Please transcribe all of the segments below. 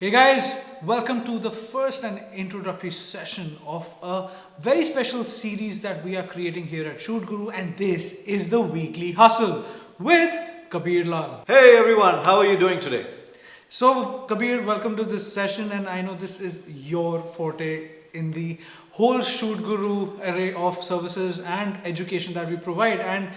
Hey guys, welcome to the first and introductory session of a very special series that we are creating here at shootguru, and this is the Weekly Hustle with Kabir Lal. Hey everyone, how are you doing today? So Kabir, welcome to this session, and I know this is your forte in the whole shootguru array of services and education that we provide, and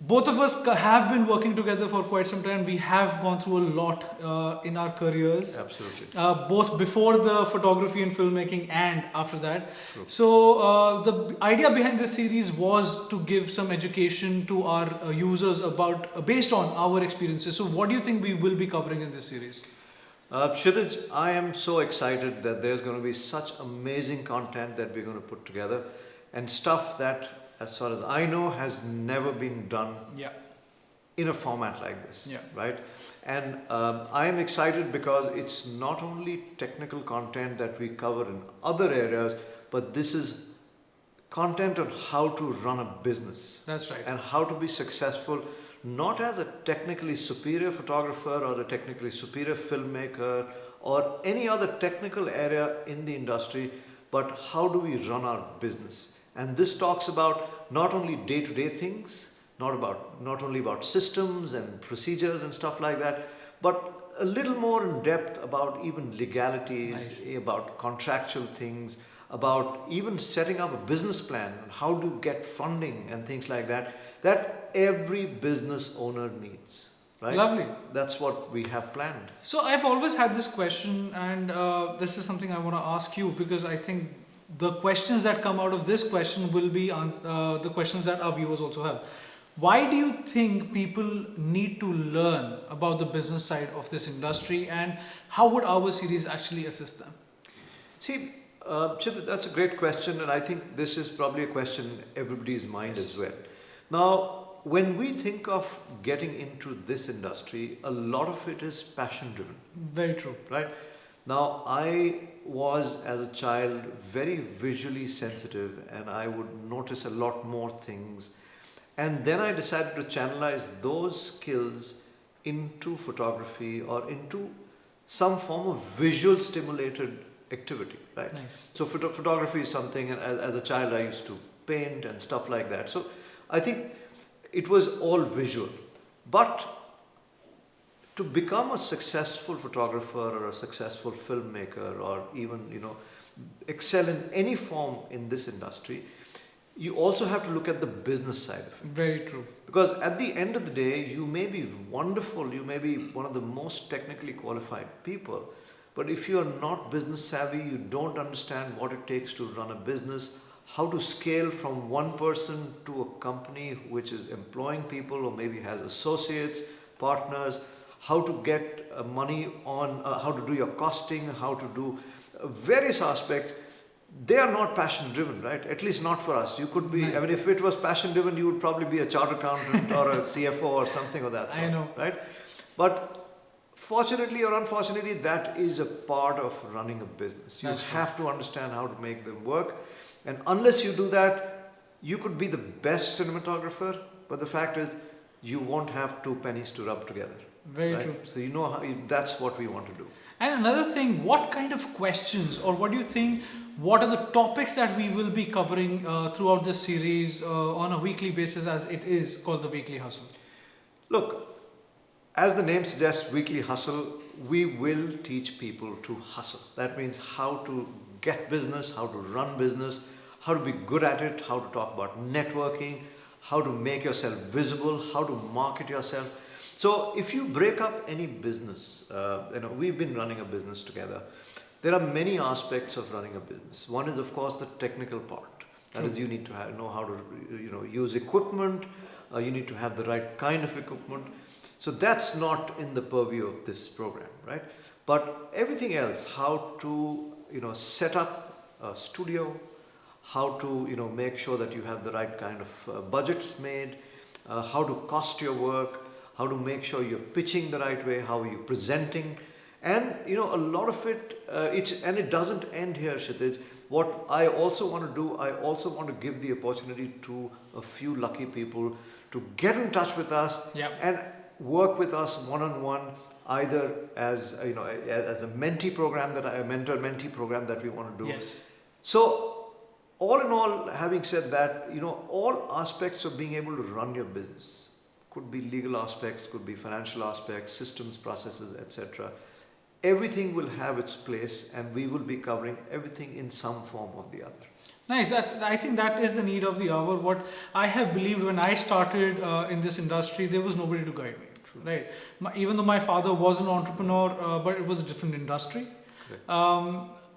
both of us have been working together for quite some time. We have gone through a lot in our careers. Absolutely. Both before the photography and filmmaking and after that. True. So the idea behind this series was to give some education to our users about based on our experiences. So what do you think we will be covering in this series? Kshitij, I am so excited that there's going to be such amazing content that we're going to put together and stuff that, as far as I know, has never been done in a format like this, right? And I am excited because it's not only technical content that we cover in other areas, but this is content on how to run a business. That's right. And how to be successful, not as a technically superior photographer or a technically superior filmmaker or any other technical area in the industry, but how do we run our business? And this talks about not only day-to-day things, not only about systems and procedures and stuff like that, but a little more in depth about even legalities, about contractual things, about even setting up a business plan, how to get funding and things like that, that every business owner needs. Right? Lovely. That's what we have planned. So I've always had this question, and this is something I want to ask you, because I think the questions that come out of this question will be the questions that our viewers also have. Why do you think people need to learn about the business side of this industry, and how would our series actually assist them? See, Chit, that's a great question, and I think this is probably a question in everybody's mind as well. Now, when we think of getting into this industry, a lot of it is passion driven. Very true. Right? Now, I was, as a child, very visually sensitive, and I would notice a lot more things. And then I decided to channelize those skills into photography or into some form of visual stimulated activity, right? Nice. So photography is something, and as a child I used to paint and stuff like that. So I think it was all visual. But to become a successful photographer or a successful filmmaker, or even, excel in any form in this industry, you also have to look at the business side of it. Very true. Because at the end of the day, you may be wonderful, you may be one of the most technically qualified people, but if you are not business savvy, you don't understand what it takes to run a business, how to scale from one person to a company which is employing people or maybe has associates, partners, how to get money on, how to do your costing, how to do various aspects. They are not passion driven, right? At least not for us. You could be, I mean, if it was passion driven, you would probably be a chartered accountant or a CFO or something of that sort. I know. Right? But fortunately or unfortunately, that is a part of running a business. You have to understand how to make them work. And unless you do that, you could be the best cinematographer, but the fact is, you won't have two pennies to rub together. Very right? true. So you know how that's what we want to do. And another thing, what kind of questions, or what do you think, what are the topics that we will be covering throughout this series on a weekly basis, as it is called the Weekly Hustle? Look, as the name suggests, Weekly Hustle, we will teach people to hustle. That means how to get business, how to run business, how to be good at it, how to talk about networking, how to make yourself visible, how to market yourself. So if you break up any business, we've been running a business together. There are many aspects of running a business. One is, of course, the technical part. That is, you need to know how to use equipment. You need to have the right kind of equipment. So that's not in the purview of this program, right? But everything else, how to set up a studio, how to make sure that you have the right kind of budgets made, how to cost your work, how to make sure you're pitching the right way, how are you presenting, and a lot of it, it doesn't end here, Kshitij. What I also want to do, I also want to give the opportunity to a few lucky people to get in touch with us and work with us one-on-one. either as as a mentee program a mentor-mentee program that we want to do. Yes. So all in all, having said that, all aspects of being able to run your business, could be legal aspects, could be financial aspects, systems, processes, etc. Everything will have its place, and we will be covering everything in some form or the other. Nice. I think that is the need of the hour. What I have believed when I started in this industry, there was nobody to guide me. True. Right. Even though my father was an entrepreneur, but it was a different industry.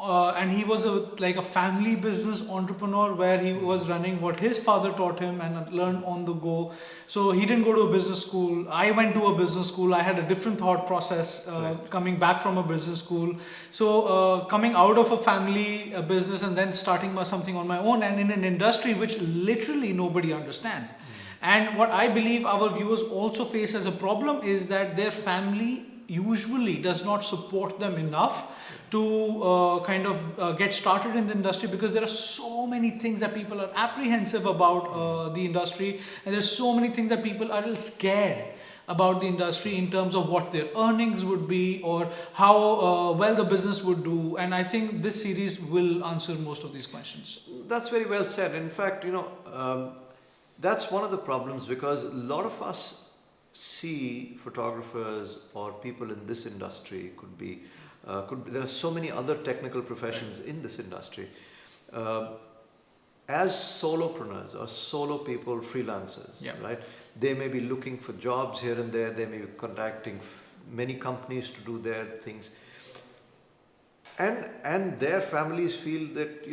And he was like a family business entrepreneur where he was running what his father taught him and learned on the go. So he didn't go to a business school. I went to a business school. I had a different thought process coming back from a business school. So coming out of a family business and then starting something on my own, and in an industry which literally nobody understands. And what I believe our viewers also face as a problem is that their family usually does not support them enough to get started in the industry, because there are so many things that people are apprehensive about the industry, and there's so many things that people are a little scared about the industry in terms of what their earnings would be or how well the business would do. And I think this series will answer most of these questions. That's very well said. In fact, that's one of the problems, because a lot of us see photographers or people in this industry, there are so many other technical professions in this industry, as solopreneurs or solo people, freelancers, right? They may be looking for jobs here and there. They may be contacting many companies to do their things, and their families feel that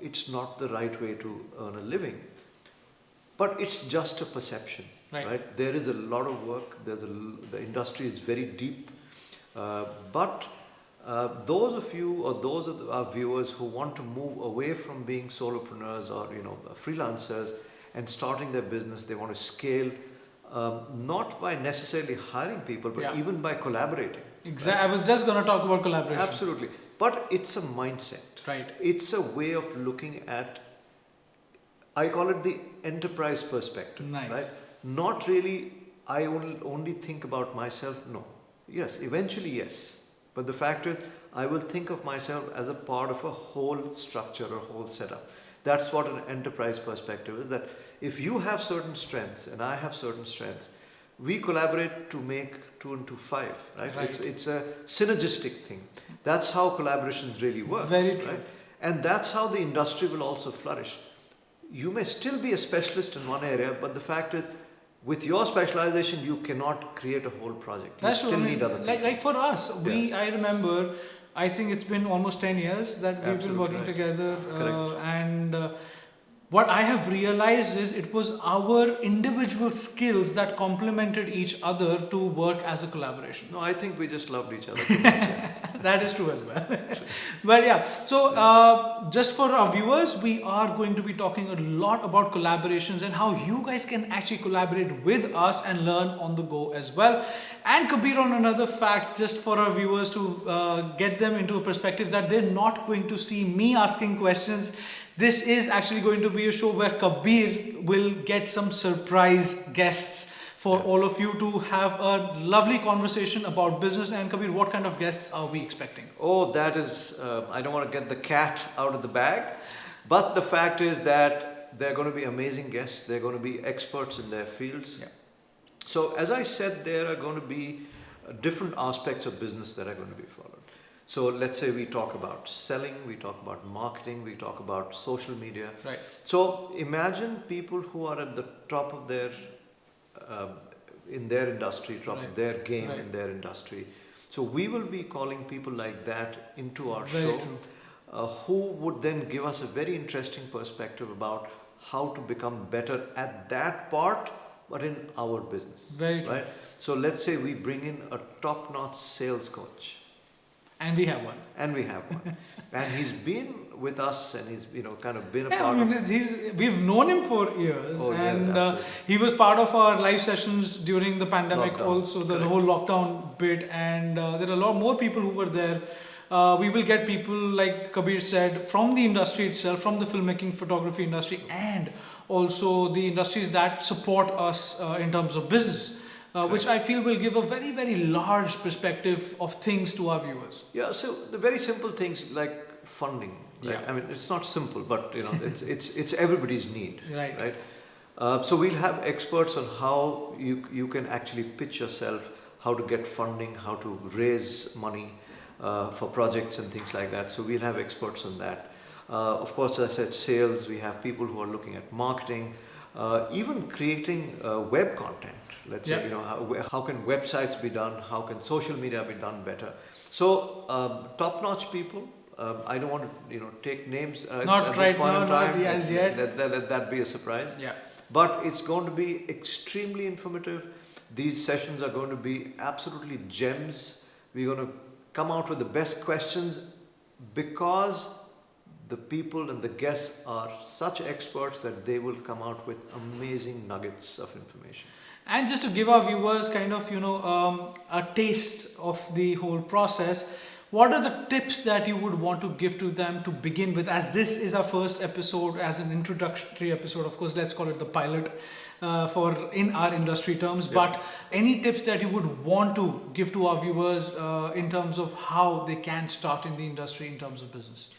it's not the right way to earn a living. But it's just a perception, right? There is a lot of work. The industry is very deep. But those of you or those of our viewers who want to move away from being solopreneurs or freelancers and starting their business, they want to scale, not by necessarily hiring people, but even by collaborating. Exactly. Right? I was just going to talk about collaboration. Absolutely. But it's a mindset. Right. It's a way of looking at, I call it the enterprise perspective. Nice. Right? Not really, I only think about myself. No. Yes, eventually yes. But the fact is, I will think of myself as a part of a whole structure or whole setup. That's what an enterprise perspective is, that if you have certain strengths and I have certain strengths, we collaborate to make 2 and 2 5, right? It's a synergistic thing. That's how collaborations really work. Very true. Right? And that's how the industry will also flourish. You may still be a specialist in one area, but the fact is, with your specialization, you cannot create a whole project. You still need other people. Like for us, I remember, I think it's been almost 10 years that we've been working together. And what I have realized is it was our individual skills that complemented each other to work as a collaboration. No, I think we just loved each other too much. That is true as well. But yeah, so just for our viewers, we are going to be talking a lot about collaborations and how you guys can actually collaborate with us and learn on the go as well. And Kabir, on another fact, just for our viewers to get them into a perspective that they're not going to see me asking questions. This is actually going to be a show where Kabir will get some surprise guests for all of you to have a lovely conversation about business. And Kabir, what kind of guests are we expecting? Oh, that is, I don't want to get the cat out of the bag, but the fact is that they're going to be amazing guests. They're going to be experts in their fields. Yeah. So as I said, there are going to be different aspects of business that are going to be followed. So let's say we talk about selling, we talk about marketing, we talk about social media. Right. So imagine people who are at the top of their, in their industry, top of their game in their industry. So we will be calling people like that into our show, who would then give us a very interesting perspective about how to become better at that part, but in our business. Very true. Right? So let's say we bring in a top-notch sales coach. And we have one. And we have one. And he's been with us and he's kind of been a part of... We've known him for years. He was part of our live sessions during the pandemic also, the whole lockdown bit. And there are a lot more people who were there. We will get people, like Kabir said, from the industry itself, from the filmmaking photography industry, and also the industries that support us in terms of business. which I feel will give a very, very large perspective of things to our viewers. Yeah, so the very simple things like funding. Right? Yeah. I mean, it's not simple, but it's everybody's need. Right. Right. So we'll have experts on how you can actually pitch yourself, how to get funding, how to raise money for projects and things like that. So we'll have experts on that. Of course, as I said, sales. We have people who are looking at marketing, even creating web content. Let's say, how can websites be done? How can social media be done better? So top-notch people. I don't want to take names Not at right this point now, in time. not as yet. Let that be a surprise. Yeah. But it's going to be extremely informative. These sessions are going to be absolutely gems. We're going to come out with the best questions because the people and the guests are such experts that they will come out with amazing nuggets of information. And just to give our viewers kind of, a taste of the whole process, what are the tips that you would want to give to them to begin with? As this is our first episode, as an introductory episode, of course, let's call it the pilot in our industry terms. Yeah. But any tips that you would want to give to our viewers in terms of how they can start in the industry in terms of business?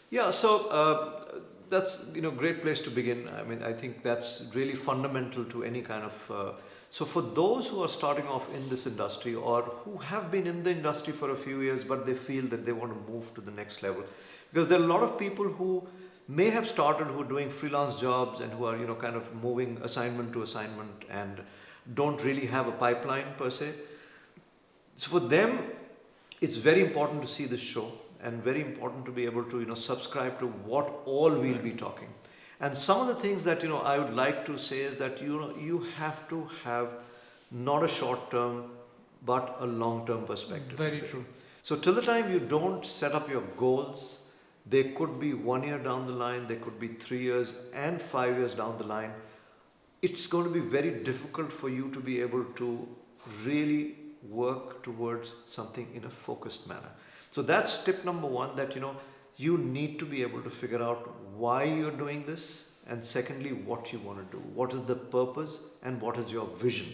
Yeah, so that's great place to begin. I mean, I think that's really fundamental to any kind of. So for those who are starting off in this industry or who have been in the industry for a few years, but they feel that they want to move to the next level, because there are a lot of people who may have started who are doing freelance jobs and who are kind of moving assignment to assignment and don't really have a pipeline per se. So for them, it's very important to see this show and very important to be able to subscribe to what all we'll be talking. And some of the things that I would like to say is that you have to have not a short term but a long term perspective. Very true. So till the time you don't set up your goals, they could be 1 year down the line, they could be 3 years and 5 years down the line. It's going to be very difficult for you to be able to really work towards something in a focused manner. So that's tip number one, that you need to be able to figure out why you're doing this, and secondly, what you want to do. What is the purpose and what is your vision?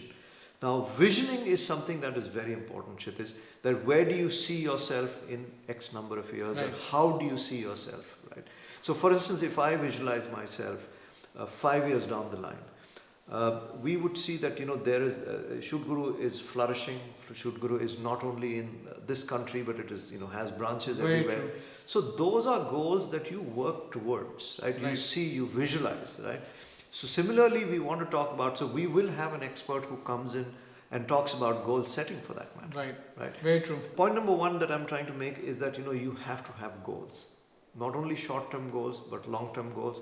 Now, visioning is something that is very important, Kshitij, that where do you see yourself in X number of years, right, and how do you see yourself, right? So for instance, if I visualize myself 5 years down the line, we would see that there is shootguru is flourishing. Shootguru is not only in this country, but it is has branches very everywhere. True. So those are goals that you work towards, right? Right. You see, you visualize, right? So similarly, we want to talk about. So we will have an expert who comes in and talks about goal setting for that matter. Right. Right. Very true. Point number one that I'm trying to make is that you have to have goals, not only short-term goals but long-term goals.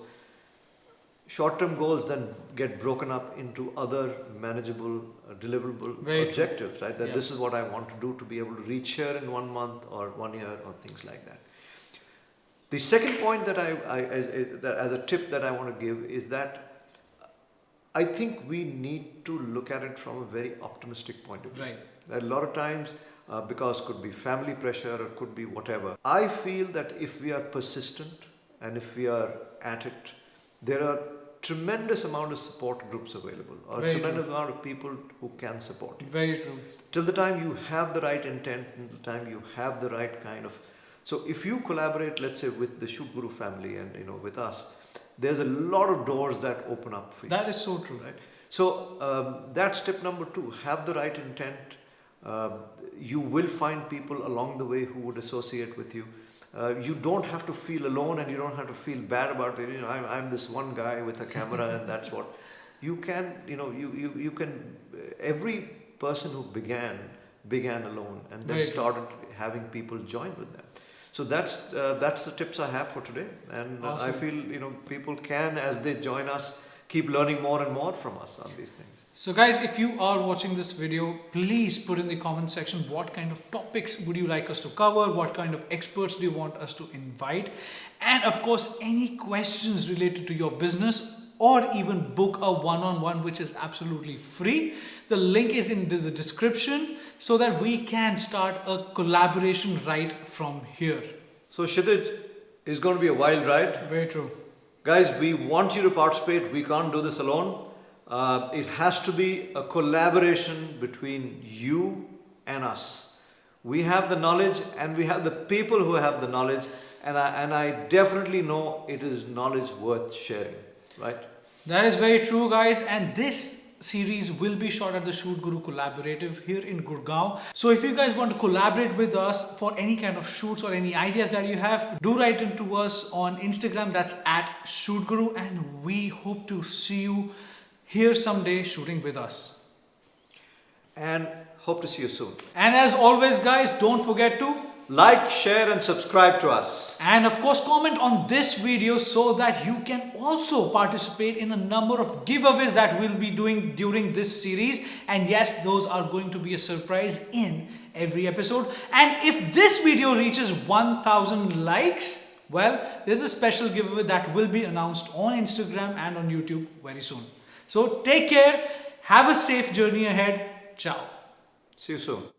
Short-term goals then get broken up into other manageable, deliverable Very objectives, right? That yeah. this is what I want to do to be able to reach here in 1 month or 1 year or things like that. The second point that that as a tip that I want to give is that I think we need to look at it from a very optimistic point of view. Right. That a lot of times, because could be family pressure or could be whatever. I feel that if we are persistent and if we are at it, there are tremendous amount of support groups available, or very tremendous true. amount of people who can support you. Very true. Till the time you have the right intent, till the time you have the right kind of. So if you collaborate, let's say with the shootguru family and with us, there's a lot of doors that open up for you. That is so true. Right? So that's tip number two. Have the right intent. You will find people along the way who would associate with you. You don't have to feel alone, and you don't have to feel bad about it. I'm this one guy with a camera, and that's what you can. You can. Every person who began alone, and then started having people join with them. So that's the tips I have for today, and awesome. I feel people can, as they join us, keep learning more and more from us on these things. So guys, if you are watching this video, please put in the comment section what kind of topics would you like us to cover, what kind of experts do you want us to invite, and of course any questions related to your business, or even book a one-on-one, which is absolutely free. The link is in the description so that we can start a collaboration right from here. So Kshitij, is going to be a wild ride. Very true. Guys, we want you to participate. We can't do this alone. It has to be a collaboration between you and us. We have the knowledge and we have the people who have the knowledge, and I definitely know it is knowledge worth sharing, right? That is very true, guys. And this series will be shot at the Shoot Guru Collaborative here in Gurgaon. So if you guys want to collaborate with us for any kind of shoots or any ideas that you have, do write into us on Instagram. That's at Shoot Guru, and we hope to see you here someday shooting with us. And hope to see you soon. And as always, guys, don't forget to Like, share, and subscribe to us. and of course comment on this video so that you can also participate in a number of giveaways that we'll be doing during this series. And yes, those are going to be a surprise in every episode. And if this video reaches 1000 likes, well, there's a special giveaway that will be announced on Instagram and on YouTube very soon. So take care, have a safe journey ahead. Ciao. See you soon.